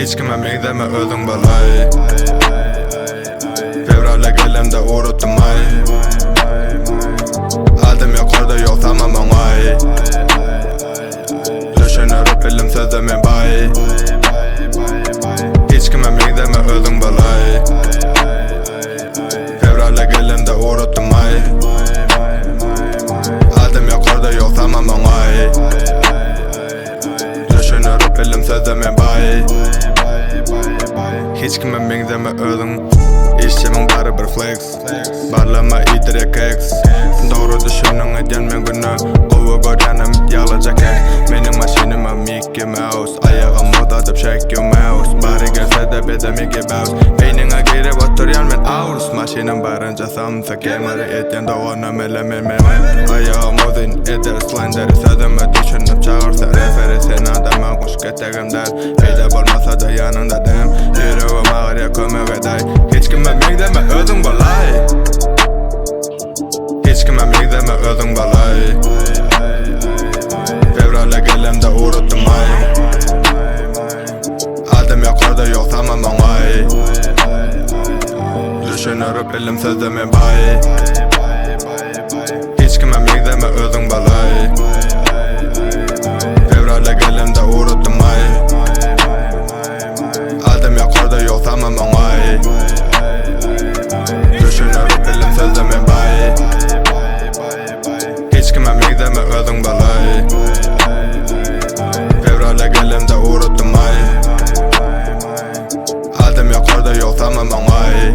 Hiç kime meydeme özün balay. Fevrale gelemde uğruttum ay. Adım yok orada yok tamam ay. Düşünürüp elim sözümü bay. Hiç kime meydeme özün balay. Fevrale gelemde uğruttum ay. Adım yok orada yok tamam ay. Düşünürüp elim sözümü bay. Hiç kime benzeme özün. İşçimin barı bir flex. Barlama idirek X. Doğru düşünün edilme günü. Kovu görenim yalacak ek. Benim maşinime Mickey Mouse. Ayağım modadıp shake your mouse. Bari gelse de bize Mickey Mouse. Beynine girip oturuyan men ağurs. Maşinin barınca samsa gelmedi. Eten doğana melemen memen. Ayağım odin eder slender. Sözümü düşünüp çağırsa referi. Sen adama kuş getegimden. Beyde olmasa da yanında dem. Yüreğim ağır ya kömür eday. Hiç kime meydeme özün balay. Hiç kime meydeme özün balay. Fevrale gelemde uğruttum ay. Adım yok orada yok tamam ay. Düşünürüp elim sözümü bay. Hiç kime meydeme özün balay. Fevrale gelemde uğruttum ay. Adım yok orada yok tamam ay. Düşünürüp elim sözümü bay. Hiç kime meydeme özün balay. Fevrale gelemde uğruttum ay. Adım yok orada yok tamam ay.